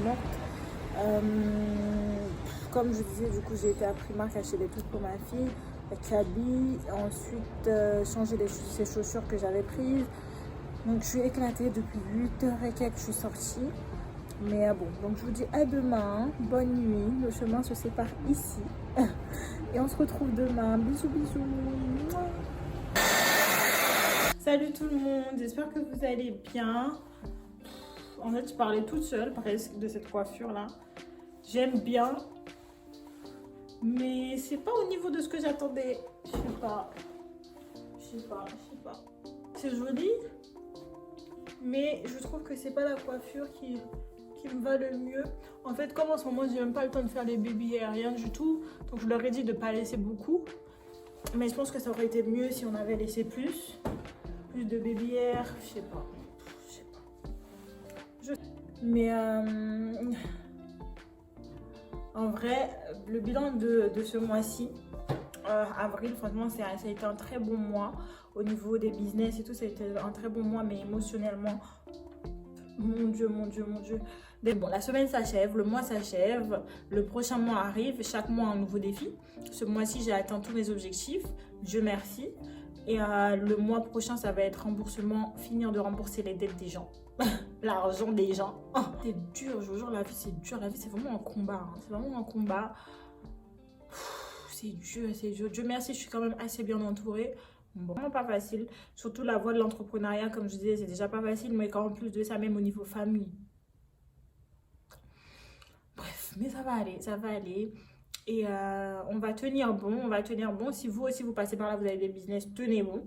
morte. Euh, Comme je disais, du coup, j'ai été à Primark acheter des trucs pour ma fille, Kaby, ensuite changer ses chaussures que j'avais prises. Donc, je suis éclatée depuis 8h et quelques, je suis sortie. Mais bon, donc je vous dis à demain, bonne nuit, le chemin se sépare ici. Et on se retrouve demain, bisous bisous. Mouah. Salut tout le monde, j'espère que vous allez bien. En fait, je parlais toute seule presque de cette coiffure là. J'aime bien, mais c'est pas au niveau de ce que j'attendais. Je sais pas. C'est joli, mais je trouve que c'est pas la coiffure qui me va le mieux. En fait, comme en ce moment, j'ai même pas le temps de faire les baby hair, rien du tout. Donc, je leur ai dit de pas laisser beaucoup. Mais je pense que ça aurait été mieux si on avait laissé plus de baby hair. Je sais pas. Mais en vrai, le bilan de ce mois-ci, avril, franchement, ça a été un très bon mois. Au niveau des business et tout, ça a été un très bon mois, mais émotionnellement, mon Dieu. Bon, la semaine s'achève, le mois s'achève, le prochain mois arrive, chaque mois un nouveau défi. Ce mois-ci, j'ai atteint tous mes objectifs, Dieu merci. Et le mois prochain, ça va être remboursement, finir de rembourser les dettes des gens. L'argent des gens. Oh, c'est dur, je vous jure, la vie c'est dur. La vie c'est vraiment un combat. Hein. C'est vraiment un combat. C'est dur. Dieu merci, je suis quand même assez bien entourée. Bon, vraiment pas facile. Surtout la voie de l'entrepreneuriat, comme je disais, c'est déjà pas facile. Mais quand en plus de ça, même au niveau famille. Bref, mais ça va aller. Et on va tenir bon. Si vous aussi vous passez par là, vous avez des business, tenez bon.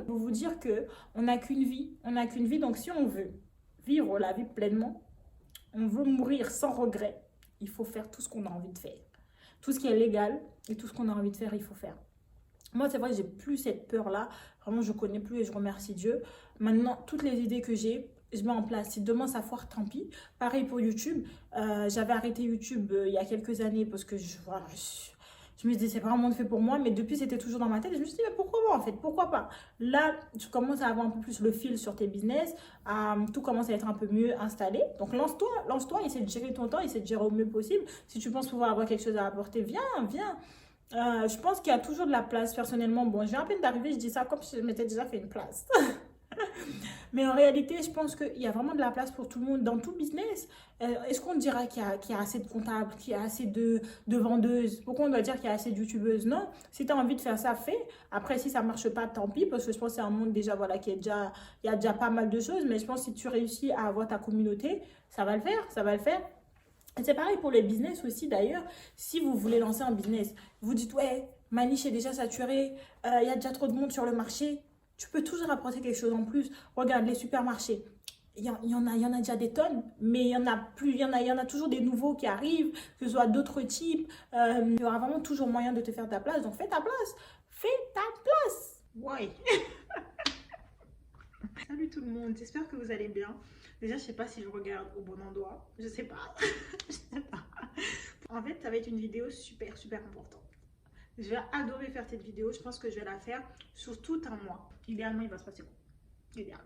Pour vous dire que on n'a qu'une vie. Donc si on veut vivre la vie pleinement, on veut mourir sans regret, il faut faire tout ce qu'on a envie de faire. Tout ce qui est légal et tout ce qu'on a envie de faire, il faut faire. Moi, c'est vrai que j'ai plus cette peur-là. Vraiment, je connais plus et je remercie Dieu. Maintenant, toutes les idées que j'ai, je mets en place. Si demain ça foire, tant pis. Pareil pour YouTube. J'avais arrêté YouTube il y a quelques années parce que je me disais c'est pas vraiment fait pour moi. Mais depuis, c'était toujours dans ma tête. Et je me suis dit, mais pourquoi pas en fait? Pourquoi pas? Là, tu commences à avoir un peu plus le fil sur tes business. Tout commence à être un peu mieux installé. Donc, lance-toi, essaie de gérer ton temps, essaie de gérer au mieux possible. Si tu penses pouvoir avoir quelque chose à apporter, viens. Je pense qu'il y a toujours de la place personnellement. Bon, j'ai à peine d'arriver, je dis ça comme si je m'étais déjà fait une place. Mais en réalité, je pense qu'il y a vraiment de la place pour tout le monde dans tout business. Est-ce qu'on dira qu'il y a assez de comptables, qu'il y a assez de vendeuses? Pourquoi on doit dire qu'il y a assez de youtubeuses? Non. Si tu as envie de faire ça, fais. Après, si ça ne marche pas, tant pis. Parce que je pense que c'est un monde déjà, voilà, il y a déjà pas mal de choses. Mais je pense que si tu réussis à avoir ta communauté, ça va le faire. Et c'est pareil pour les business aussi d'ailleurs. Si vous voulez lancer un business, vous dites ouais, ma niche est déjà saturée, il y a déjà trop de monde sur le marché. Tu peux toujours apporter quelque chose en plus. Regarde les supermarchés. Il y en a déjà des tonnes, mais il y en a plus, il y en a toujours des nouveaux qui arrivent, que ce soit d'autres types. Il y aura vraiment toujours moyen de te faire ta place. Donc fais ta place. Ouais. Salut tout le monde, j'espère que vous allez bien. Déjà, je sais pas si je regarde au bon endroit. Je sais pas. En fait, ça va être une vidéo super importante. Je vais adorer faire cette vidéo. Je pense que je vais la faire sur tout un mois. Idéalement, il va se passer quoi? Idéalement.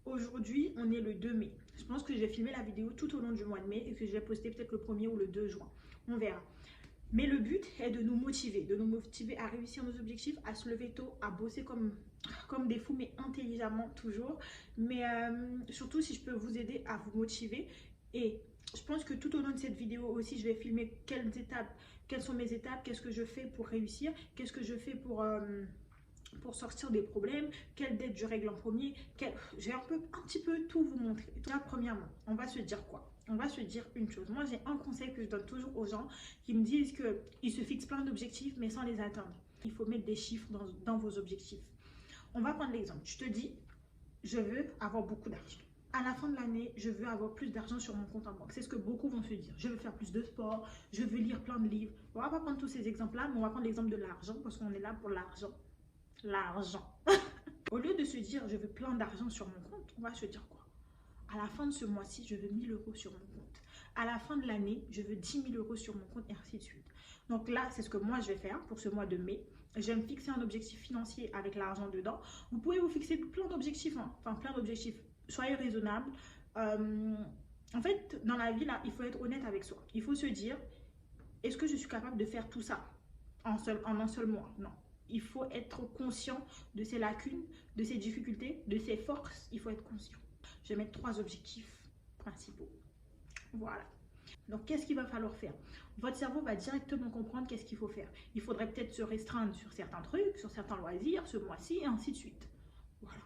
Aujourd'hui, on est le 2 mai. Je pense que je vais filmer la vidéo tout au long du mois de mai et que je vais poster peut-être le 1er ou le 2 juin. On verra. Mais le but est de nous motiver à réussir nos objectifs, à se lever tôt, à bosser comme des fous, mais intelligemment toujours. Mais surtout, si je peux vous aider à vous motiver. Et je pense que tout au long de cette vidéo aussi, je vais filmer quelles sont mes étapes, qu'est-ce que je fais pour réussir, qu'est-ce que je fais pour sortir des problèmes, quelle dette je règle en premier. Je vais un petit peu tout vous montrer. Déjà, premièrement, on va se dire quoi? On va se dire une chose. Moi, j'ai un conseil que je donne toujours aux gens qui me disent qu'ils se fixent plein d'objectifs, mais sans les atteindre. Il faut mettre des chiffres dans vos objectifs. On va prendre l'exemple. Je te dis, je veux avoir beaucoup d'argent. À la fin de l'année, je veux avoir plus d'argent sur mon compte en banque. C'est ce que beaucoup vont se dire. Je veux faire plus de sport, je veux lire plein de livres. On va pas prendre tous ces exemples-là, mais on va prendre l'exemple de l'argent parce qu'on est là pour l'argent. Au lieu de se dire, je veux plein d'argent sur mon compte, on va se dire quoi? À la fin de ce mois-ci, je veux 1000 € sur mon compte. À la fin de l'année, je veux 10 000 € sur mon compte et ainsi de suite. Donc là, c'est ce que moi, je vais faire pour ce mois de mai. Je vais me fixer un objectif financier avec l'argent dedans. Vous pouvez vous fixer plein d'objectifs, hein. Enfin plein d'objectifs. Soyez raisonnable. En fait, dans la vie, là, il faut être honnête avec soi. Il faut se dire, est-ce que je suis capable de faire tout ça en un seul mois? Non. Il faut être conscient de ses lacunes, de ses difficultés, de ses forces. Il faut être conscient. Je vais mettre 3 objectifs principaux. Voilà. Donc, qu'est-ce qu'il va falloir faire? Votre cerveau va directement comprendre qu'est-ce qu'il faut faire. Il faudrait peut-être se restreindre sur certains trucs, sur certains loisirs, ce mois-ci, et ainsi de suite. Voilà.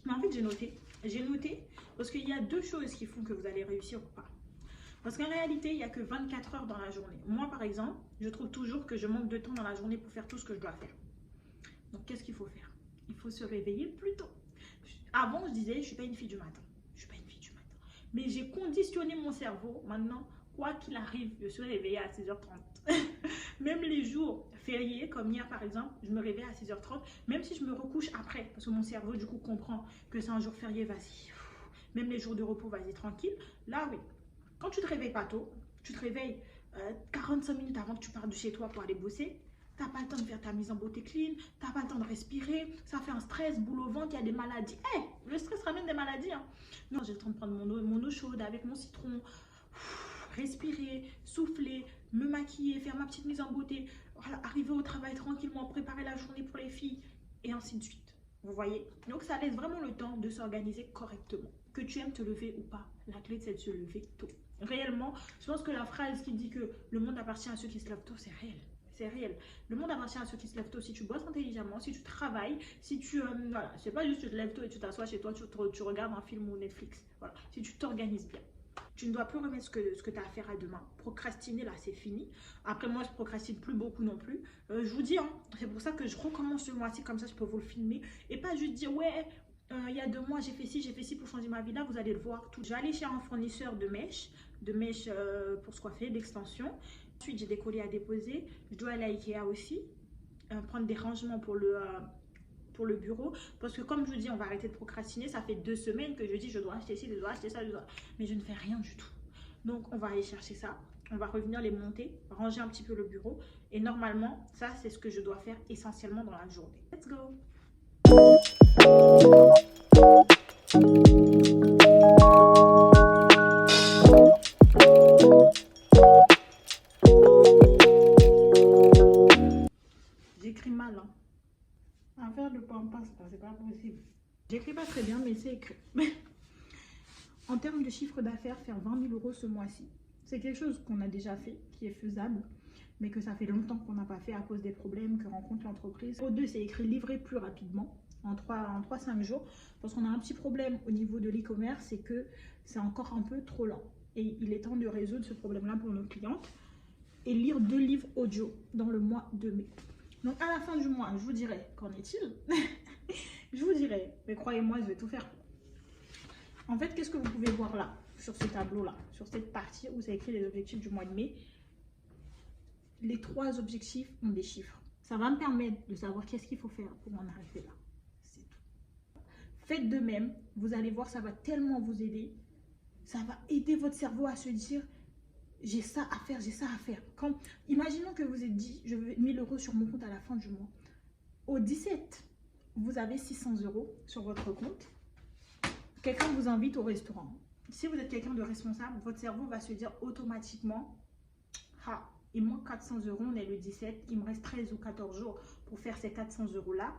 Mais en fait, j'ai noté. J'ai noté parce qu'il y a 2 choses qui font que vous allez réussir ou pas. Parce qu'en réalité, il n'y a que 24 heures dans la journée. Moi, par exemple, je trouve toujours que je manque de temps dans la journée pour faire tout ce que je dois faire. Donc, qu'est-ce qu'il faut faire? Il faut se réveiller plus tôt. Avant, je disais, je ne suis pas une fille du matin. Je suis pas une fille du matin. Mais j'ai conditionné mon cerveau. Maintenant, quoi qu'il arrive, je suis réveillée à 6h30. Même les jours fériés, comme hier par exemple, je me réveille à 6h30. Même si je me recouche après, parce que mon cerveau du coup comprend que c'est un jour férié, vas-y. Même les jours de repos, vas-y, tranquille. Là, oui. Quand tu te réveilles pas tôt, tu te réveilles 45 minutes avant que tu partes de chez toi pour aller bosser. Tu n'as pas le temps de faire ta mise en beauté clean, tu n'as pas le temps de respirer, ça fait un stress, boule au ventre, il y a des maladies. Hey, le stress ramène des maladies. Hein. Non, j'ai le temps de prendre mon eau chaude avec mon citron, respirer, souffler, me maquiller, faire ma petite mise en beauté, voilà, arriver au travail tranquillement, préparer la journée pour les filles, et ainsi de suite. Vous voyez? Donc ça laisse vraiment le temps de s'organiser correctement. Que tu aimes te lever ou pas, la clé c'est de se lever tôt. Réellement, je pense que la phrase qui dit que le monde appartient à ceux qui se lèvent tôt, c'est réel. C'est réel. Le monde appartient à ceux qui se lèvent tôt. Si tu bosses intelligemment, si tu travailles, si tu... voilà, c'est pas juste tu te lèves tôt et tu t'assois chez toi, tu regardes un film ou Netflix. Voilà, si tu t'organises bien. Tu ne dois plus remettre ce que tu as à faire à demain. Procrastiner, là, c'est fini. Après, moi, je procrastine plus beaucoup non plus. Je vous dis, hein, c'est pour ça que je recommence ce mois-ci, comme ça, je peux vous le filmer. Et pas juste dire, ouais, il y a 2 mois, j'ai fait ci pour changer ma vie. Là, vous allez le voir. Tout. Je vais aller chez un fournisseur de mèches pour se coiffer, d'extensions. Ensuite, j'ai des colis à déposer. Je dois aller à Ikea aussi, prendre des rangements pour le bureau. Parce que comme je vous dis, on va arrêter de procrastiner. Ça fait 2 semaines que je dis, je dois acheter ci, je dois acheter ça, mais je ne fais rien du tout. Donc, on va aller chercher ça. On va revenir les monter, ranger un petit peu le bureau. Et normalement, ça, c'est ce que je dois faire essentiellement dans la journée. Let's go! J'écris mal, hein. À faire le pampas, c'est pas possible. J'écris pas très bien, mais c'est écrit. En termes de chiffre d'affaires, faire 20 000 euros ce mois-ci, c'est quelque chose qu'on a déjà fait, qui est faisable, mais que ça fait longtemps qu'on n'a pas fait à cause des problèmes que rencontre l'entreprise. Au 2, c'est écrit livrer plus rapidement, en 3-5 jours, parce qu'on a un petit problème au niveau de l'e-commerce, c'est que c'est encore un peu trop lent. Et il est temps de résoudre ce problème-là pour nos clientes. Et lire 2 livres audio dans le mois de mai. Donc à la fin du mois, je vous dirai, qu'en est-il? Je vous dirai, mais croyez-moi, je vais tout faire. En fait, qu'est-ce que vous pouvez voir là, sur ce tableau-là, sur cette partie où c'est écrit les objectifs du mois de mai? Les 3 objectifs ont des chiffres. Ça va me permettre de savoir qu'est-ce qu'il faut faire pour en arriver là. C'est tout. Faites de même, vous allez voir, ça va tellement vous aider. Ça va aider votre cerveau à se dire, j'ai ça à faire, j'ai ça à faire. Imaginons que vous êtes dit, je veux 1000 euros sur mon compte à la fin du mois. Au 17, vous avez 600 euros sur votre compte. Quelqu'un vous invite au restaurant. Si vous êtes quelqu'un de responsable, votre cerveau va se dire automatiquement, ah, il manque 400 euros, on est le 17, il me reste 13 ou 14 jours pour faire ces 400 euros-là.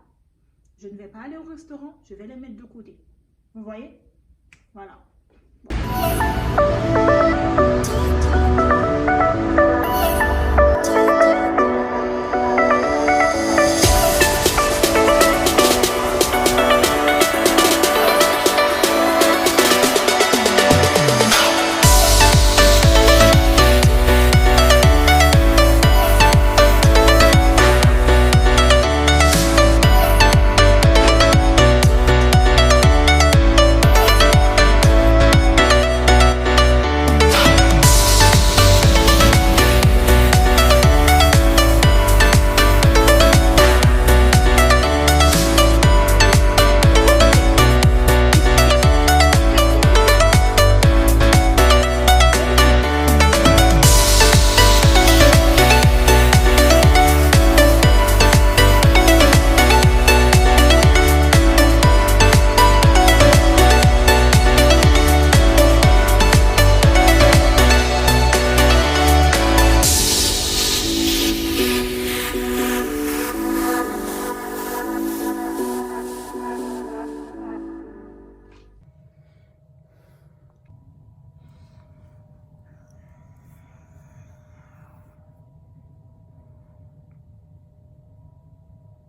Je ne vais pas aller au restaurant, je vais les mettre de côté. Vous voyez? Voilà.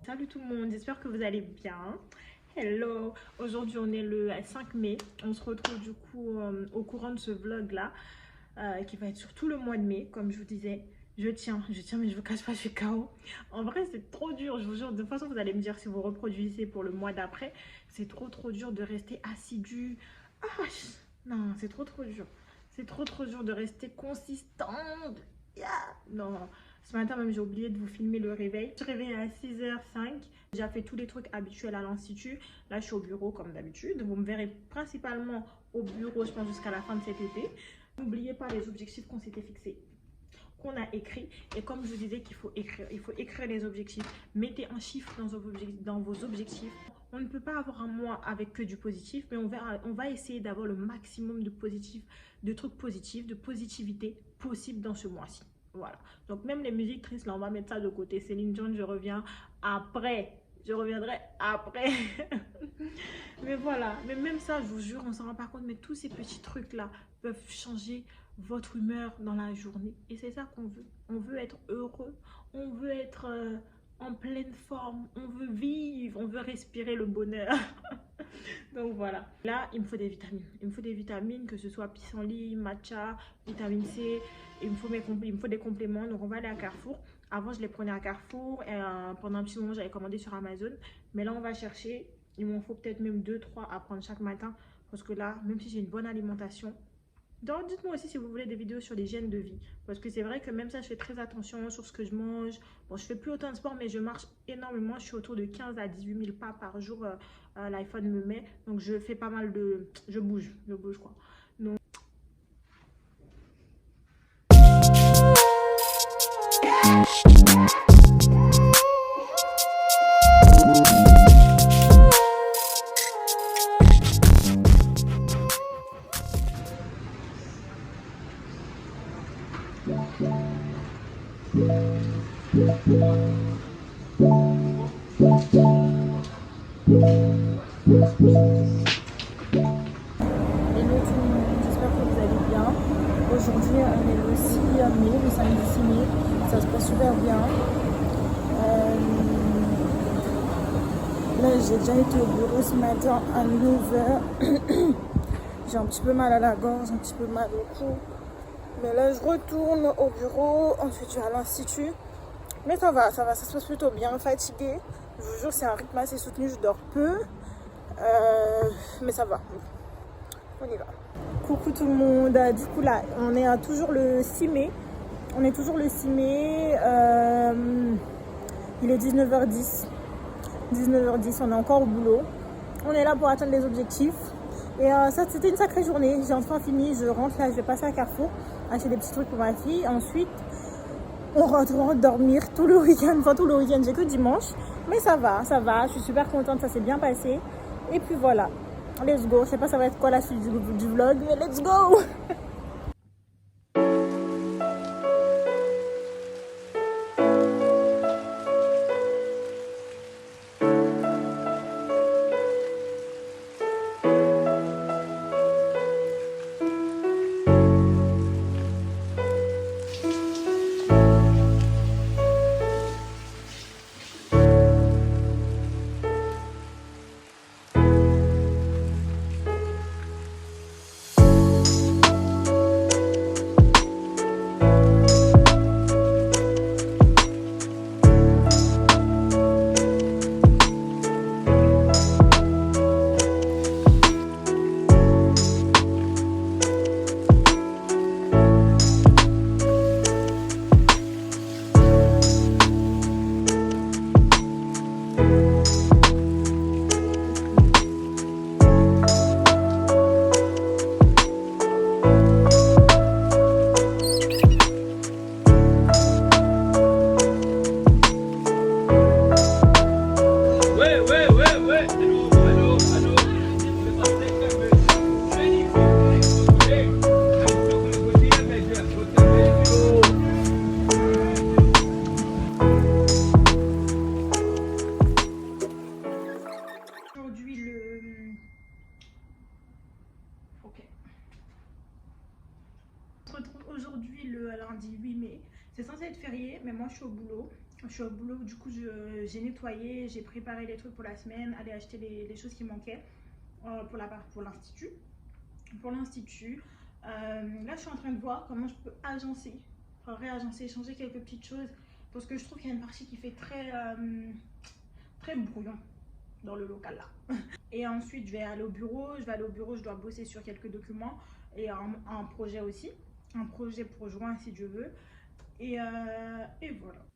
Salut tout le monde, j'espère que vous allez bien. Hello, aujourd'hui on est le 5 mai. On se retrouve du coup au courant de ce vlog là qui va être sur tout le mois de mai. Comme je vous disais, je tiens mais je vous cache pas, je suis KO. En vrai c'est trop dur, je vous jure. De toute façon vous allez me dire si vous reproduisez pour le mois d'après. C'est trop dur de rester assidu. Ah, non, c'est trop dur. C'est trop dur de rester consistante. Yeah. Non. Ce matin même j'ai oublié de vous filmer le réveil. Je suis réveillée à 6h05. J'ai déjà fait tous les trucs habituels à l'institut. Là je suis au bureau comme d'habitude. Vous me verrez principalement au bureau je pense jusqu'à la fin de cet été. N'oubliez pas les objectifs qu'on s'était fixés, qu'on a écrit. Et comme je vous disais qu'il faut écrire les objectifs. Mettez un chiffre dans vos objectifs. On ne peut pas avoir un mois avec que du positif, mais on va essayer d'avoir le maximum de positif, de trucs positifs, de positivité possible dans ce mois-ci. Voilà. Donc même les musiques tristes, là, on va mettre ça de côté. Céline Dion, je reviens après. Je reviendrai après. Mais voilà. Mais même ça, je vous jure, on s'en rend pas compte. Mais tous ces petits trucs-là peuvent changer votre humeur dans la journée. Et c'est ça qu'on veut. On veut être heureux. On veut être en pleine forme. On veut vivre. On veut respirer le bonheur. Donc voilà. Là, il me faut des vitamines. Il me faut des vitamines, que ce soit pissenlit, matcha, vitamine C. Il me faut des compléments. Donc on va aller à Carrefour. Avant, je les prenais à Carrefour. Et pendant un petit moment, j'avais commandé sur Amazon. Mais là, on va chercher. Il m'en faut peut-être même 2-3 à prendre chaque matin. Parce que là, même si j'ai une bonne alimentation, donc, dites-moi aussi si vous voulez des vidéos sur l'hygiène de vie. Parce que c'est vrai que même ça, je fais très attention sur ce que je mange. Bon, je fais plus autant de sport, mais je marche énormément. Je suis autour de 15 à 18 000 pas par jour. L'iPhone me met. Donc, je fais pas mal de... Je bouge quoi. Donc... Hello tout le monde, j'espère que vous allez bien. Aujourd'hui on est le 6 mai, le samedi 6 mai, ça se passe super bien. Là j'ai déjà été au bureau ce matin à 9h. J'ai un petit peu mal à la gorge, un petit peu mal au cou. Mais là je retourne au bureau, ensuite je vais à l'institut. Mais ça va, ça se passe plutôt bien, fatiguée. Je vous jure c'est un rythme assez soutenu, je dors peu. Mais ça va, on y va. Coucou tout le monde, du coup là on est toujours le 6 mai. On est toujours le 6 mai, il est 19h10. 19h10, on est encore au boulot. On est là pour atteindre les objectifs. Et ça c'était une sacrée journée, j'ai enfin fini, je rentre là, je vais passer à Carrefour, acheter des petits trucs pour ma fille. Ensuite, on rentre dormir tout le week-end, enfin tout le week-end, j'ai que dimanche. Mais ça va, je suis super contente, ça s'est bien passé. Et puis voilà, let's go. Je sais pas ça va être quoi la suite du vlog, mais let's go. Aujourd'hui le lundi 8 mai. C'est censé être férié, mais moi je suis au boulot. Je suis au boulot, du coup j'ai nettoyé, j'ai préparé les trucs pour la semaine, aller acheter les choses qui manquaient pour l'institut. Pour l'institut, là je suis en train de voir comment je peux agencer, enfin réagencer, changer quelques petites choses parce que je trouve qu'il y a une partie qui fait très brouillon dans le local là. Et ensuite je vais aller au bureau, je dois bosser sur quelques documents et un projet aussi, un projet pour juin si Dieu veut. Et voilà.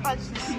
Pas de soucis.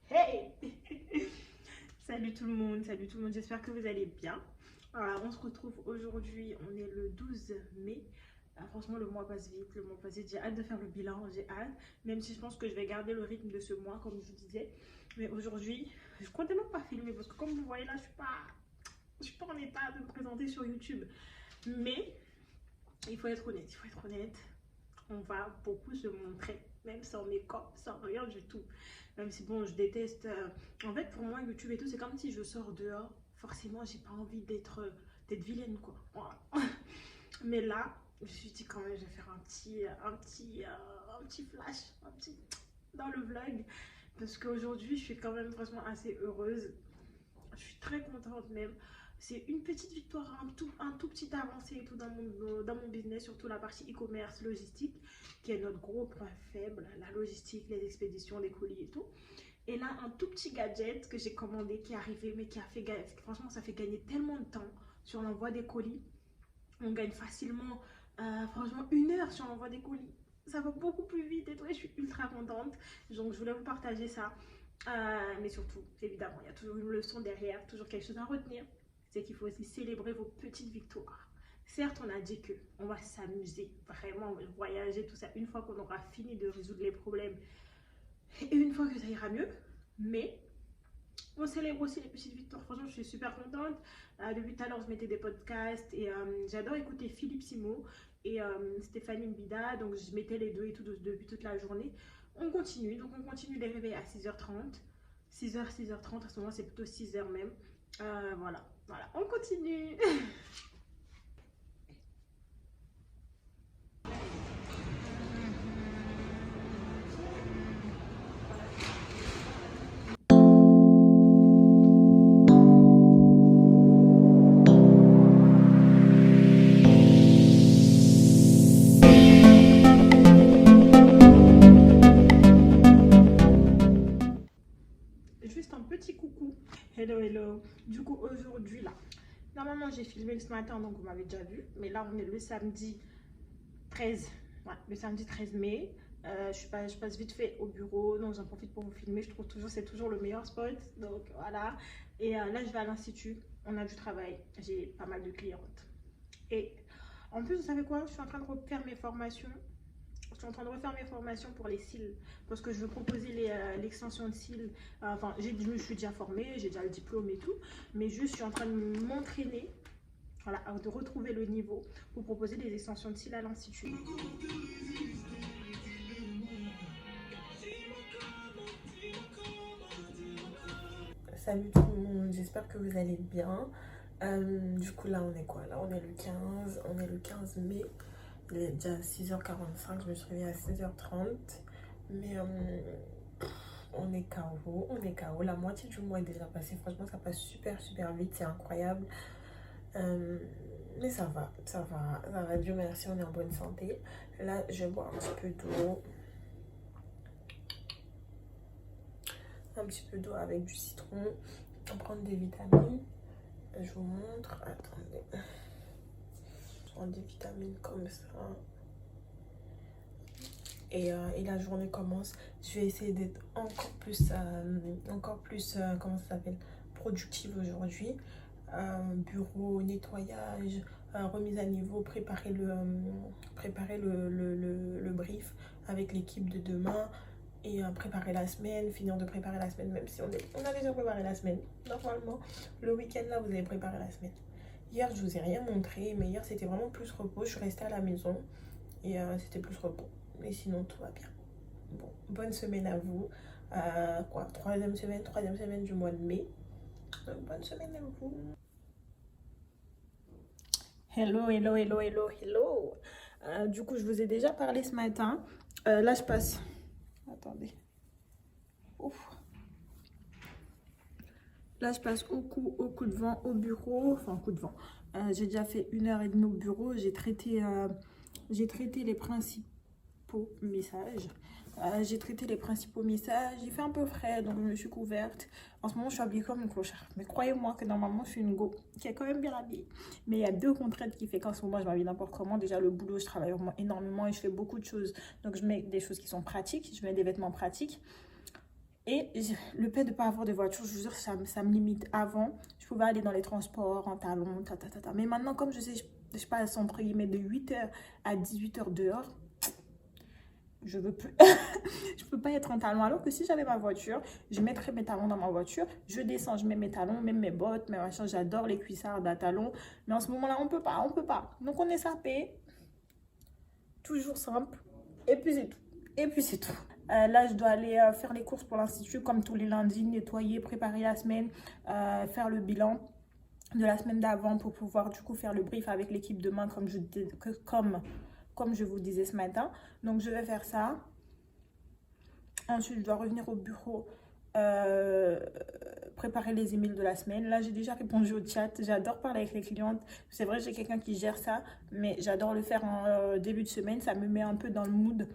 Hey! Salut tout le monde, j'espère que vous allez bien. Alors, on se retrouve aujourd'hui, on est le 12 mai. Franchement, le mois passe vite, j'ai hâte de faire le bilan, j'ai hâte. Même si je pense que je vais garder le rythme de ce mois, comme je vous disais. Mais aujourd'hui, je comptais même pas filmer parce que comme vous voyez là, je suis pas en état de me présenter sur YouTube. Mais il faut être honnête. On va beaucoup se montrer, même sans make-up, sans rien du tout. Même si bon, je déteste. En fait, pour moi, YouTube et tout, c'est comme si je sors dehors. Forcément, j'ai pas envie d'être vilaine, quoi. Voilà. Mais là, je me suis dit quand même, je vais faire un petit flash, dans le vlog. Parce qu'aujourd'hui, je suis quand même franchement assez heureuse. Je suis très contente même. C'est une petite victoire, un tout petit avancé et tout dans mon business, surtout la partie e-commerce, logistique, qui est notre gros point faible, la logistique, les expéditions, les colis et tout. Et là, un tout petit gadget que j'ai commandé, qui est arrivé, mais qui a fait gagner, franchement, ça fait gagner tellement de temps sur l'envoi des colis. On gagne facilement, franchement, 1 heure sur l'envoi des colis. Ça va beaucoup plus vite et tout, et je suis ultra contente. Donc, je voulais vous partager ça. Mais surtout, évidemment, il y a toujours une leçon derrière, toujours quelque chose à retenir. C'est qu'il faut aussi célébrer vos petites victoires. Certes, on a dit que on va s'amuser, vraiment voyager, tout ça, une fois qu'on aura fini de résoudre les problèmes et une fois que ça ira mieux. Mais on célèbre aussi les petites victoires. Franchement, je suis super contente. Depuis tout à l'heure, je mettais des podcasts et j'adore écouter Philippe Simo et Stéphanie Mbida. Donc, je mettais les deux et tout depuis toute la journée. On continue. Donc, on continue les réveils à 6h30. 6h30. À ce moment, c'est plutôt 6h même. Voilà, on continue. Juste un petit coucou. Hello. Du coup, aujourd'hui, là, normalement, j'ai filmé ce matin, donc vous m'avez déjà vu. Mais là, on est le samedi 13. Ouais, le samedi 13 mai. Je passe vite fait au bureau, donc j'en profite pour vous filmer. Je trouve toujours, c'est toujours le meilleur spot. Donc voilà. Et là, je vais à l'institut. On a du travail. J'ai pas mal de clientes. Et en plus, vous savez quoi? Je suis en train de refaire mes formations. Je suis en train de refaire mes formations pour les cils parce que je veux proposer l'extension de cils. Enfin, je me suis déjà formée, j'ai déjà le diplôme et tout, mais juste je suis en train de m'entraîner, voilà, de retrouver le niveau pour proposer des extensions de cils à l'institut. Salut tout le monde, j'espère que vous allez bien. Du coup là on est quoi? Là on est le 15 mai. Il est déjà 6h45, je me suis réveillée à 6h30. Mais on est KO, La moitié du mois est déjà passée. Franchement ça passe super vite, c'est incroyable. Mais ça va, Dieu merci, on est en bonne santé. Là je vais boire un petit peu d'eau. Un petit peu d'eau avec du citron. On prend des vitamines. Je vous montre. Attendez. Je prends des vitamines comme ça. Et la journée commence. Je vais essayer d'être encore plus comment ça s'appelle, productive aujourd'hui. Bureau, nettoyage, remise à niveau, préparer le brief avec l'équipe de demain. Et préparer la semaine, finir de préparer la semaine, même si on a déjà préparé la semaine. Normalement, le week-end là, vous avez préparé la semaine. Hier, je vous ai rien montré, mais hier, c'était vraiment plus repos. Je suis restée à la maison et c'était plus repos. Mais sinon, tout va bien. Bon, bonne semaine à vous. Troisième semaine du mois de mai. Donc, bonne semaine à vous. Hello. Du coup, je vous ai déjà parlé ce matin. Là, je passe... Attendez. Ouf. Là, je passe au coup de vent au bureau. Enfin, coup de vent. J'ai déjà fait 1h30 au bureau. J'ai traité les principaux messages. J'ai fait un peu frais, donc je me suis couverte. En ce moment, je suis habillée comme une clochard. Mais croyez-moi que normalement, je suis une go qui est quand même bien habillée. Mais il y a deux contraintes qui font qu'en ce moment, je m'habille n'importe comment. Déjà, le boulot, je travaille énormément et je fais beaucoup de choses. Donc, je mets des choses qui sont pratiques. Je mets des vêtements pratiques. Et le fait de ne pas avoir de voiture, je vous jure, ça me limite. Avant, je pouvais aller dans les transports en talons, Mais maintenant, comme je sais, je passe entre guillemets de 8h à 18h dehors. Je veux plus. Je peux pas être en talons. Alors que si j'avais ma voiture, je mettrais mes talons dans ma voiture. Je descends, je mets mes talons, même mes bottes, mes machins. J'adore les cuissardes à talons. Mais en ce moment-là, on peut pas. Donc on est sapé. Toujours simple. Et puis c'est tout. Là, je dois aller faire les courses pour l'institut comme tous les lundis, nettoyer, préparer la semaine, faire le bilan de la semaine d'avant pour pouvoir du coup faire le brief avec l'équipe demain comme je vous disais ce matin. Donc je vais faire ça. Ensuite je dois revenir au bureau, préparer les emails de la semaine. Là j'ai déjà répondu au chat. J'adore parler avec les clientes. C'est vrai, j'ai quelqu'un qui gère ça, mais j'adore le faire en début de semaine. Ça me met un peu dans le mood.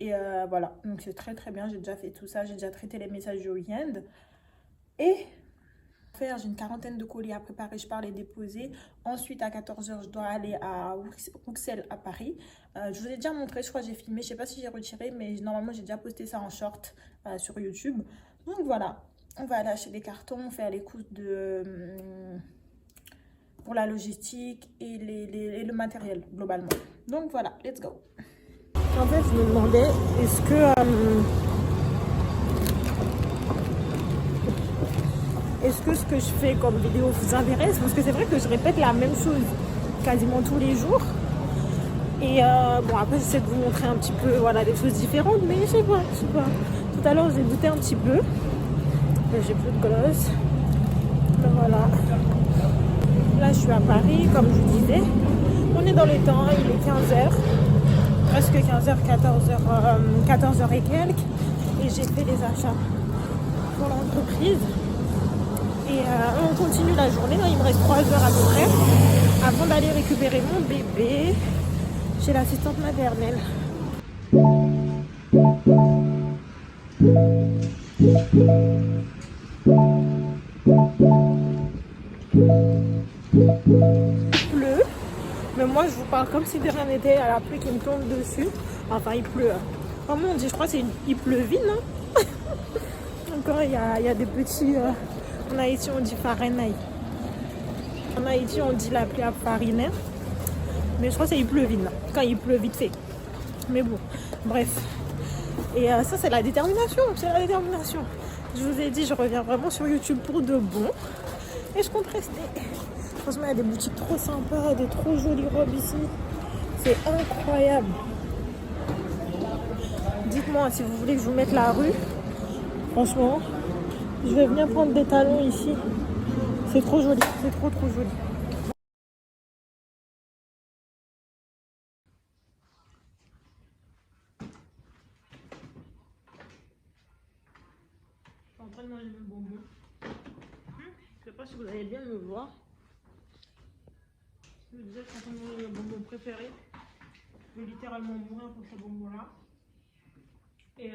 Et voilà, donc c'est très bien. J'ai déjà fait tout ça. J'ai déjà traité les messages du week-end. Et j'ai une quarantaine de colis à préparer, je pars les déposer. Ensuite à 14h je dois aller à Bruxelles à Paris. Je vous ai déjà montré, je crois que j'ai filmé, je sais pas si j'ai retiré, mais normalement j'ai déjà posté ça en short sur YouTube. Donc voilà, on va aller acheter des cartons, faire les courses pour la logistique et le matériel globalement. Donc voilà, let's go. En fait je me demandais, est-ce que ce que je fais comme vidéo vous intéresse? Parce que c'est vrai que je répète la même chose quasiment tous les jours. Et bon, après j'essaie de vous montrer un petit peu, voilà, des choses différentes. Mais je sais pas. Tout à l'heure j'ai douté un petit peu. J'ai plus de gloss. Donc voilà. Là je suis à Paris, comme je vous disais. On est dans les temps, il est 15h. Presque 15h, 14h et quelques. Et j'ai fait les achats pour l'entreprise. Et on continue la journée, il me reste 3 heures à peu près avant d'aller récupérer mon bébé chez l'assistante maternelle. Il pleut, mais moi je vous parle comme si de rien n'était, à la pluie qui me tombe dessus. Enfin il pleut. Comment on dit? Je crois que c'est il pleuvine. Hein. Encore il y a des petits... En Haïti, on dit Fahrenheit. En Haïti, on dit la pluie à Fahrenheit. Mais je crois que c'est il pleuvine. Quand il pleut vite fait. Mais bon, bref. Et ça, c'est la détermination. Je vous ai dit, je reviens vraiment sur YouTube pour de bon. Et je compte rester. Franchement, il y a des boutiques trop sympas, des trop jolies robes ici. C'est incroyable. Dites-moi si vous voulez que je vous mette la rue. Franchement... Je vais venir prendre des talons ici. C'est trop joli, c'est trop joli. Je suis en train de manger mes bonbons. Je sais pas si vous allez bien me voir. Je me disais que je suis en train de manger mes bonbons préférés. Je vais littéralement mourir pour ces bonbons-là. Et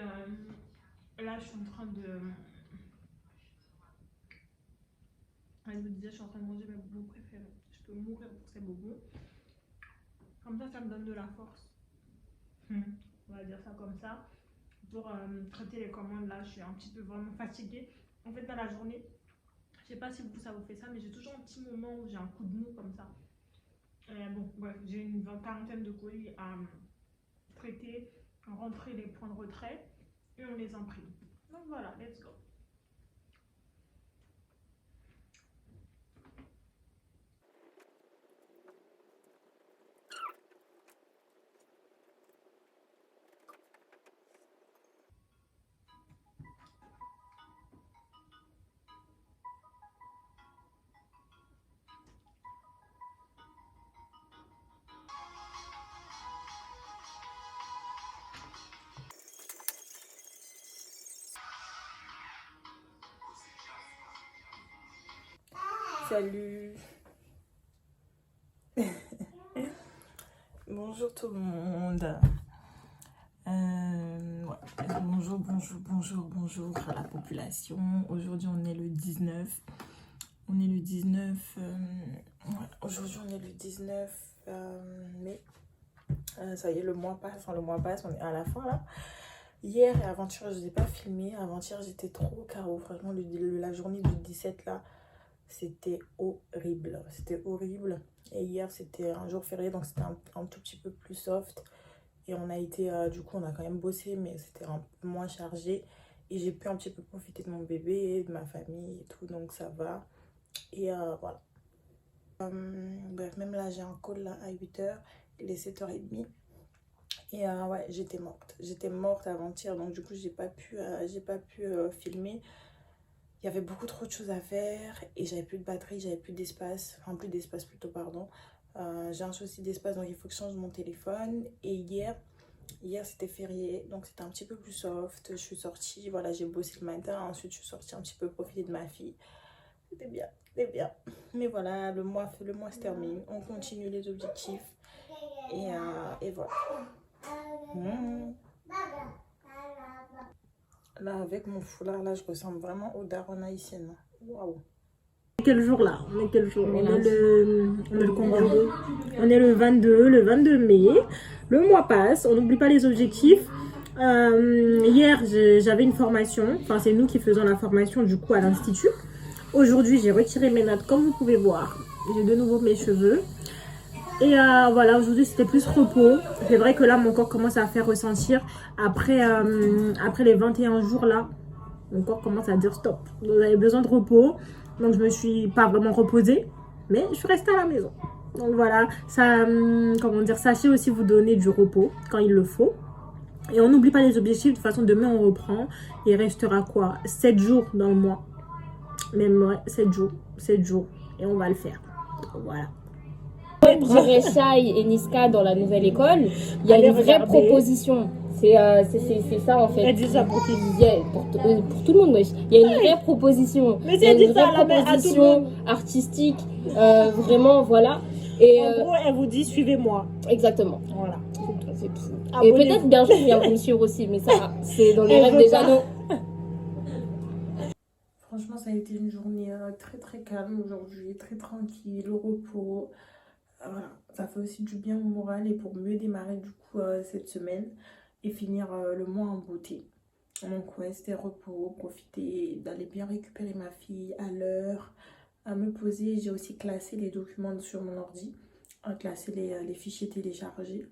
là, je suis en train de... Je me disais, je suis en train de manger mes bonbons préférés. Je peux mourir pour ces bonbons. Comme ça me donne de la force. On va dire ça comme ça. Pour traiter les commandes, là, je suis un petit peu vraiment fatiguée. En fait, dans la journée, je sais pas si vous, ça vous fait ça, mais j'ai toujours un petit moment où j'ai un coup de mou comme ça. Bon, bref, j'ai une quarantaine de colis à traiter, rentrer, les points de retrait et on les imprime. Donc voilà, let's go. Salut. Bonjour tout le monde. Bonjour à la population. Aujourd'hui on est le 19. Aujourd'hui on est le 19 mai. Ça y est, le mois passe, on est à la fin là. Hier et avant-hier je ne ai pas filmé. Avant-hier j'étais trop KO. Franchement la journée du 17 là, c'était horrible. C'était horrible. Et hier c'était un jour férié, donc c'était un tout petit peu plus soft. Et on a été, du coup on a quand même bossé, mais c'était un peu moins chargé. Et j'ai pu un petit peu profiter de mon bébé, de ma famille et tout, donc ça va. Et voilà. Bref, même là j'ai un call là, à 8h, il est 7h30. Et ouais, j'étais morte. J'étais morte avant-hier, donc du coup j'ai pas pu filmer. Il y avait beaucoup trop de choses à faire et j'avais plus de batterie, j'avais plus d'espace. Enfin, plus d'espace plutôt, pardon. J'ai un souci d'espace, donc il faut que je change mon téléphone. Et hier c'était férié, donc c'était un petit peu plus soft. Je suis sortie, voilà, j'ai bossé le matin. Ensuite, je suis sortie un petit peu profiter de ma fille. C'était bien, c'était bien. Mais voilà, le mois se termine. On continue les objectifs. Et voilà. Là, avec mon foulard, là, je ressemble vraiment aux daronnes haïtiennes. Waouh. Quel jour là? On est quel jour? On est le combien? On est le 22 mai. Le mois passe, on n'oublie pas les objectifs. Hier, j'avais une formation. Enfin, c'est nous qui faisons la formation du coup à l'institut. Aujourd'hui, j'ai retiré mes notes comme vous pouvez voir. J'ai de nouveau mes cheveux. Et voilà, aujourd'hui c'était plus repos. C'est vrai que là, mon corps commence à faire ressentir. Après les 21 jours là, mon corps commence à dire stop. Vous avez besoin de repos. Donc je me suis pas vraiment reposée, mais je suis restée à la maison. Donc voilà, ça, comment dire, sachez aussi vous donner du repos quand il le faut. Et on n'oublie pas les objectifs. De toute façon, demain on reprend. Il restera quoi? 7 jours dans le mois. Même ouais, 7 jours. 7 jours. Et on va le faire. Voilà. Dirait Shai et Niska dans la nouvelle école, il y a une vraie proposition. C'est ça en fait. Elle dit ça pour qui? Pour tout le monde, wesh. Il y a une vraie proposition. Mais il y a dit une ça vraie à tout le monde. artistique. Vraiment, voilà. Et, en gros, elle vous dit suivez-moi. Exactement. Voilà. C'est tout. Et peut-être bien sûr, je viens vous suivre aussi, mais ça, c'est dans les rêves déjà, non? Franchement, ça a été une journée très très calme aujourd'hui, très tranquille, au repos. Voilà, ça fait aussi du bien au moral et pour mieux démarrer du coup cette semaine et finir le mois en beauté. Donc ouais, c'était repos, profiter d'aller bien récupérer ma fille à l'heure, à me poser. J'ai aussi classé les documents sur mon ordi, classé les fichiers téléchargés,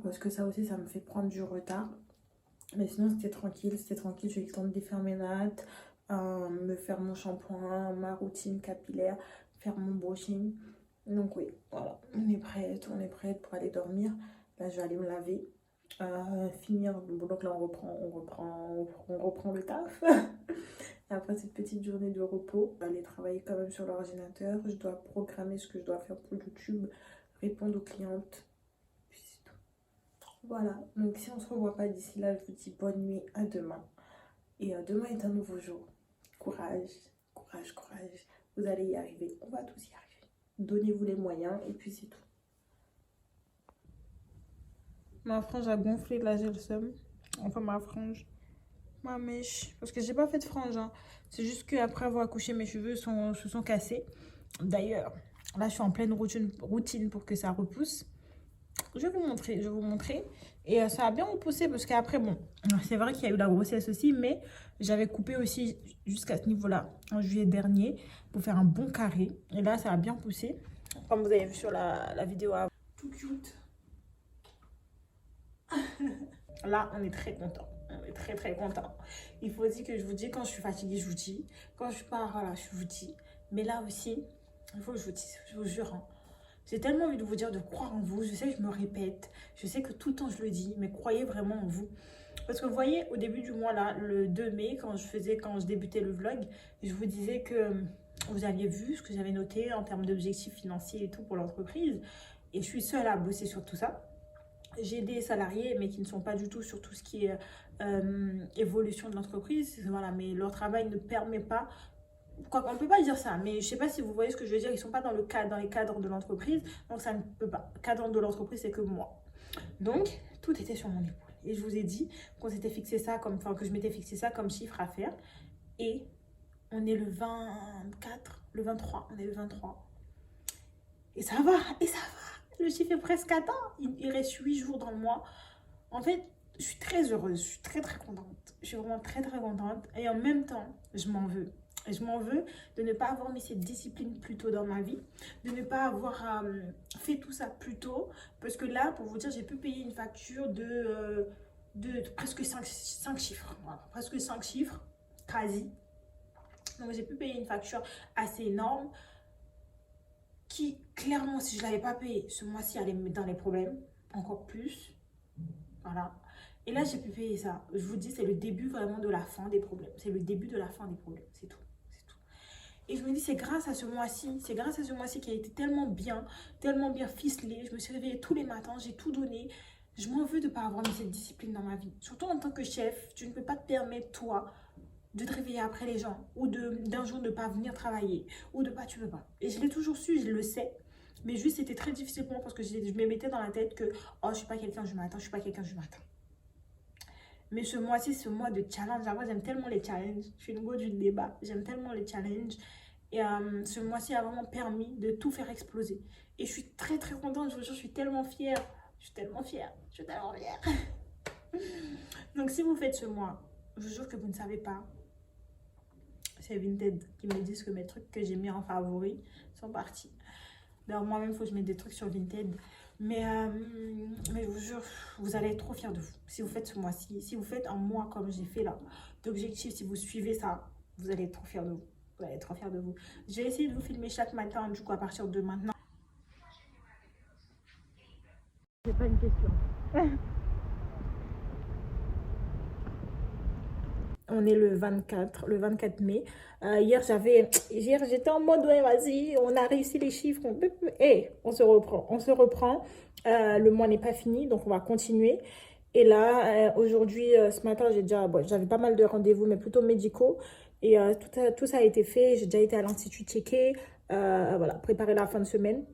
parce que ça aussi ça me fait prendre du retard. Mais sinon c'était tranquille, j'ai eu le temps de défaire mes nattes, me faire mon shampoing, ma routine capillaire, faire mon brushing. Donc oui, voilà, on est prête pour aller dormir. Là je vais aller me laver, finir. Donc là on reprend le taf. Et après cette petite journée de repos, je vais aller travailler quand même sur l'ordinateur. Je dois programmer ce que je dois faire pour YouTube, répondre aux clientes. Puis c'est tout. Voilà, donc si on ne se revoit pas d'ici là, je vous dis bonne nuit, à demain. Et demain est un nouveau jour. Courage, courage, courage. Vous allez y arriver, on va tous y arriver. Donnez-vous les moyens et puis c'est tout. Ma frange a gonflé, là j'ai le seum. Enfin ma frange. Ma mèche. Parce que j'ai pas fait de frange. Hein. C'est juste qu'après avoir accouché, mes cheveux se sont cassés. D'ailleurs, là je suis en pleine routine pour que ça repousse. Je vais vous montrer. Et ça a bien repoussé parce qu'après, bon, c'est vrai qu'il y a eu la grossesse aussi, mais j'avais coupé aussi jusqu'à ce niveau-là, en juillet dernier, pour faire un bon carré. Et là, ça a bien poussé, comme vous avez vu sur la vidéo avant. Tout cute. Là, on est très content. On est très, très content. Il faut aussi que je vous dise, quand je suis fatiguée, je vous dis. Quand je pars, voilà, je vous dis. Mais là aussi, il faut que je vous dise, je vous jure, hein. J'ai tellement envie de vous dire de croire en vous. Je sais que je me répète. Je sais que tout le temps je le dis. Mais croyez vraiment en vous. Parce que vous voyez, au début du mois, là, le 2 mai, quand je débutais le vlog, je vous disais que vous aviez vu ce que j'avais noté en termes d'objectifs financiers et tout pour l'entreprise. Et je suis seule à bosser sur tout ça. J'ai des salariés, mais qui ne sont pas du tout sur tout ce qui est évolution de l'entreprise. Voilà, mais leur travail ne permet pas... Quoi, on ne peut pas dire ça, mais je ne sais pas si vous voyez ce que je veux dire. Ils ne sont pas dans les cadres de l'entreprise, donc ça ne peut pas. Le cadre de l'entreprise, c'est que moi. Donc, tout était sur mon épaule. Et je vous ai dit qu'on s'était fixé ça que je m'étais fixé ça comme chiffre à faire. Et on est le 24, le 23, on est le 23. Et ça va, et ça va. Le chiffre est presque atteint. Il reste 8 jours dans le mois. En fait, je suis très heureuse, je suis très, très contente. Je suis vraiment très, très contente. Et en même temps, je m'en veux. Et je m'en veux de ne pas avoir mis cette discipline plus tôt dans ma vie, de ne pas avoir fait tout ça plus tôt. Parce que là, pour vous dire, j'ai pu payer une facture de presque 5 chiffres. Voilà, presque 5 chiffres, quasi. Donc j'ai pu payer une facture assez énorme qui, clairement, si je ne l'avais pas payée, ce mois-ci allait me mettre dans les problèmes, encore plus. Voilà. Et là, j'ai pu payer ça. Je vous dis, c'est le début vraiment de la fin des problèmes. C'est le début de la fin des problèmes, c'est tout. Et je me dis, c'est grâce à ce mois-ci, qui a été tellement bien ficelé. Je me suis réveillée tous les matins, j'ai tout donné. Je m'en veux de ne pas avoir mis cette discipline dans ma vie. Surtout en tant que chef, tu ne peux pas te permettre, toi, de te réveiller après les gens. Ou d'un jour ne pas venir travailler. Ou de pas, tu veux pas. Et je l'ai toujours su, je le sais. Mais juste, c'était très difficile pour moi parce que je me mettais dans la tête que, oh, je suis pas quelqu'un du matin, Mais ce mois-ci, ce mois de challenge. Moi, j'aime tellement les challenges. Je suis une go du débat. J'aime tellement les challenges. Et ce mois-ci a vraiment permis de tout faire exploser. Et je suis très, très contente. Je vous jure, je suis tellement fière. Donc, si vous faites ce mois, je vous jure que vous ne savez pas. C'est Vinted qui me disent que mes trucs que j'ai mis en favori sont partis. D'ailleurs, moi-même, il faut que je mette des trucs sur Vinted. Mais je vous jure, vous allez être trop fiers de vous. Si vous faites ce mois-ci, si vous faites un mois comme j'ai fait là, d'objectifs, si vous suivez ça, vous allez être trop fiers de vous. Je vais essayer de vous filmer chaque matin, du coup, à partir de maintenant. C'est pas une question. On est le 24 mai. Hier, j'étais en mode, ouais, vas-y, on a réussi les chiffres. On se reprend. Le mois n'est pas fini, donc on va continuer. Et là, aujourd'hui, ce matin, j'avais pas mal de rendez-vous, mais plutôt médicaux. Et tout ça a été fait. J'ai déjà été à l'institut checker. Voilà, préparer la fin de semaine.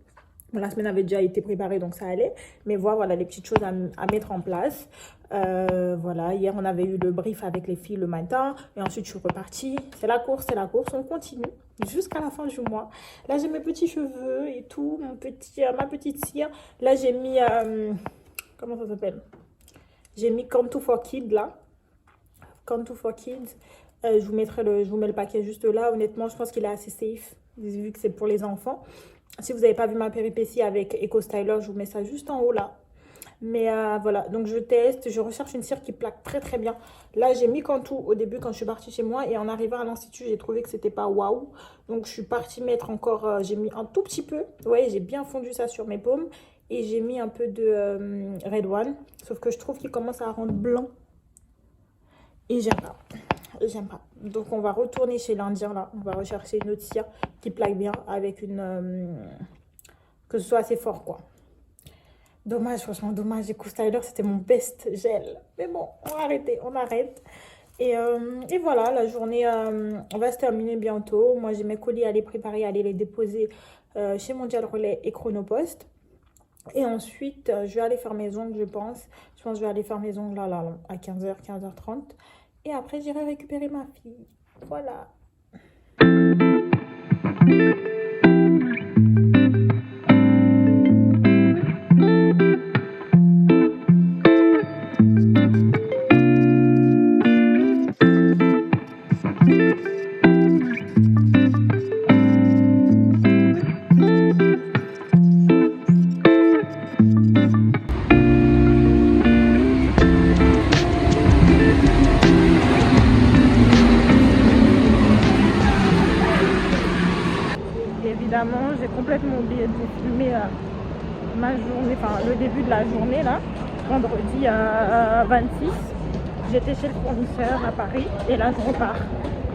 Bon, la semaine avait déjà été préparée, donc ça allait. Mais voilà les petites choses à mettre en place. Voilà, hier, on avait eu le brief avec les filles le matin. Et ensuite, je suis repartie. C'est la course. On continue jusqu'à la fin du mois. Là, j'ai mes petits cheveux et tout. Ma petite cire. Là, j'ai mis... comment ça s'appelle? J'ai mis Cantu for Kids, là. Cantu for Kids. Je vous mets le paquet juste là. Honnêtement, je pense qu'il est assez safe, vu que c'est pour les enfants. Si vous n'avez pas vu ma péripétie avec Eco Styler, je vous mets ça juste en haut là. Mais voilà, donc je teste, je recherche une cire qui plaque très très bien. Là, j'ai mis Cantu au début quand je suis partie chez moi. Et en arrivant à l'institut, j'ai trouvé que c'était pas waouh. Donc je suis partie mettre encore, j'ai mis un tout petit peu. Vous voyez, j'ai bien fondu ça sur mes paumes. Et j'ai mis un peu de Red One. Sauf que je trouve qu'il commence à rendre blanc. Et j'aime pas. J'aime pas. Donc on va retourner chez l'Indien là. On va rechercher une autre cire qui plaque bien avec une... que ce soit assez fort quoi. Dommage, franchement dommage. Eco Styler c'était mon best gel. Mais bon, on va arrêter, on arrête. Et voilà, la journée on va se terminer bientôt. Moi j'ai mes colis à les préparer, à aller les déposer chez Mondial Relais et Chronopost. Et ensuite je vais aller faire mes ongles je pense. Je pense que je vais aller faire mes ongles là à 15h, 15h30. Et après, j'irai récupérer ma fille. Voilà. Évidemment, j'ai complètement oublié de vous filmer ma journée, enfin le début de la journée là, vendredi 26. J'étais chez le fournisseur à Paris et là je repars.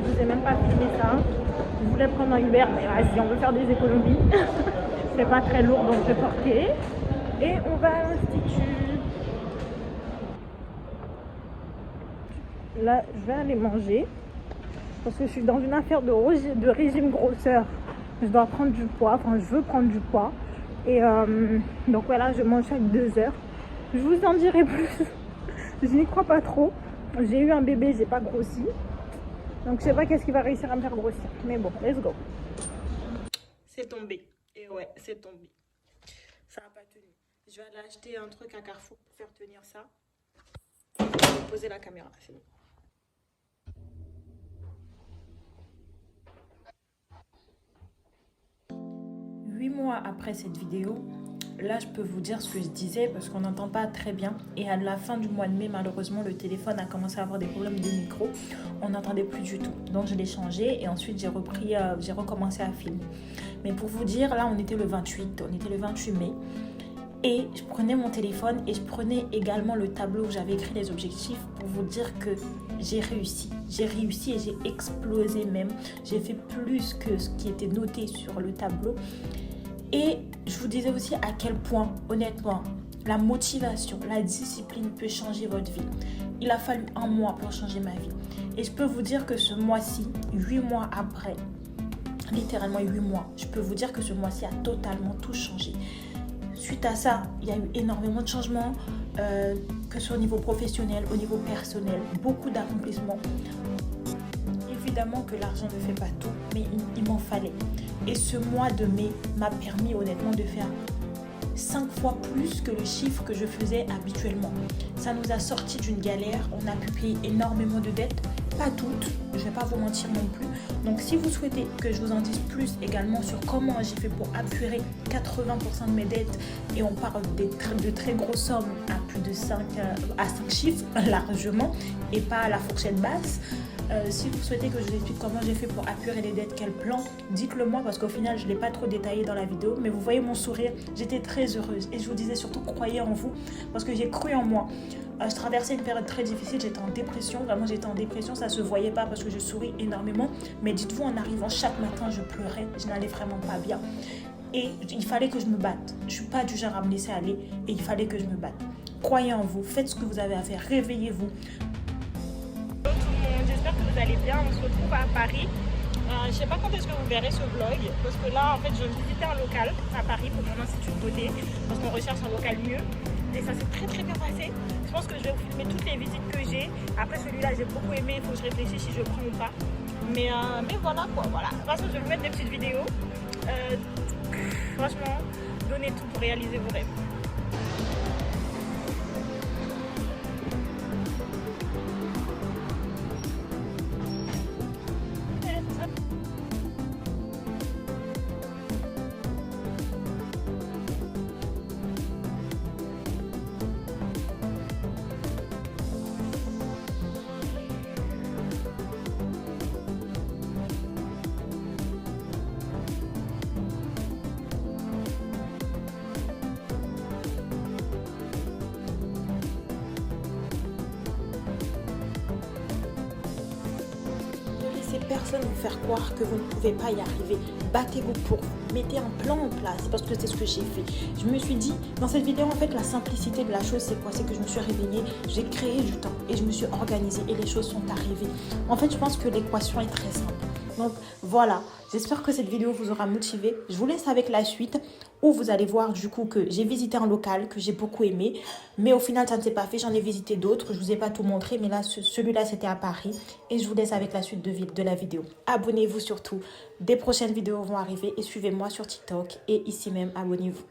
Je vous ai même pas filmé ça. Je voulais prendre un Uber, mais vas-y, on veut faire des économies. C'est pas très lourd donc je vais porter. Et on va à l'Institut. Là, je vais aller manger parce que je suis dans une affaire de régime grosseur. Je dois prendre du poids, enfin je veux prendre du poids. Et donc voilà, je mange chaque 2 heures. Je vous en dirai plus. Je n'y crois pas trop. J'ai eu un bébé, j'ai pas grossi. Donc je sais pas qu'est-ce qui va réussir à me faire grossir. Mais bon, let's go. C'est tombé. Et ouais, c'est tombé. Ça n'a pas tenu. Je vais aller acheter un truc à Carrefour pour faire tenir ça. Je vais poser la caméra, c'est bon. 8 mois après cette vidéo, là je peux vous dire ce que je disais parce qu'on n'entend pas très bien. Et à la fin du mois de mai, malheureusement, le téléphone a commencé à avoir des problèmes de micro. On n'entendait plus du tout. Donc je l'ai changé et ensuite j'ai recommencé à filmer. Mais pour vous dire, là on était le 28 mai. Et je prenais mon téléphone et je prenais également le tableau où j'avais écrit les objectifs pour vous dire que j'ai réussi. J'ai réussi et j'ai explosé même. J'ai fait plus que ce qui était noté sur le tableau. Et je vous disais aussi à quel point, honnêtement, la motivation, la discipline peut changer votre vie. Il a fallu 1 mois pour changer ma vie. Et je peux vous dire que ce mois-ci, 8 mois après, littéralement 8 mois, je peux vous dire que ce mois-ci a totalement tout changé. Suite à ça, il y a eu énormément de changements, que ce soit au niveau professionnel, au niveau personnel, beaucoup d'accomplissements. Évidemment que l'argent ne fait pas tout, mais il m'en fallait. Et ce mois de mai m'a permis honnêtement de faire 5 fois plus que le chiffre que je faisais habituellement. Ça nous a sorti d'une galère, on a pu payer énormément de dettes, pas toutes, je ne vais pas vous mentir non plus. Donc si vous souhaitez que je vous en dise plus également sur comment j'ai fait pour apurer 80% de mes dettes, et on parle de très grosses sommes à plus de 5 chiffres largement, et pas à la fourchette basse. Si vous souhaitez que je vous explique comment j'ai fait pour apurer les dettes, quel plan, dites-le moi parce qu'au final je ne l'ai pas trop détaillé dans la vidéo, mais vous voyez mon sourire, j'étais très heureuse et je vous disais surtout croyez en vous parce que j'ai cru en moi. Je traversais une période très difficile, j'étais en dépression, vraiment j'étais en dépression, ça se voyait pas parce que je souris énormément, mais dites-vous en arrivant chaque matin je pleurais, je n'allais vraiment pas bien et il fallait que je me batte. Je suis pas du genre à me laisser aller et il fallait que je me batte. Croyez en vous, faites ce que vous avez à faire, réveillez-vous. J'espère que vous allez bien, on se retrouve à Paris. Je ne sais pas quand est-ce que vous verrez ce vlog, parce que là en fait je visitais un local à Paris pour mon institut de beauté, parce qu'on recherche un local mieux. Et ça s'est très très bien passé. Je pense que je vais vous filmer toutes les visites que j'ai. Après celui-là j'ai beaucoup aimé, il faut que je réfléchisse si je prends ou pas. Mais voilà quoi, voilà. De toute façon je vais vous mettre des petites vidéos. Franchement, donnez tout pour réaliser vos rêves. personnes vous faire croire que vous ne pouvez pas y arriver. Battez-vous pour vous. Mettez un plan en place, parce que c'est ce que j'ai fait. Je me suis dit, dans cette vidéo, en fait, la simplicité de la chose, c'est quoi? C'est que je me suis réveillée, j'ai créé du temps et je me suis organisée et les choses sont arrivées. En fait, je pense que l'équation est très simple. Donc voilà, j'espère que cette vidéo vous aura motivé. Je vous laisse avec la suite où vous allez voir du coup que j'ai visité un local que j'ai beaucoup aimé. Mais au final, ça ne s'est pas fait. J'en ai visité d'autres. Je ne vous ai pas tout montré. Mais là, celui-là, c'était à Paris. Et je vous laisse avec la suite de la vidéo. Abonnez-vous surtout. Des prochaines vidéos vont arriver. Et suivez-moi sur TikTok. Et ici même, abonnez-vous.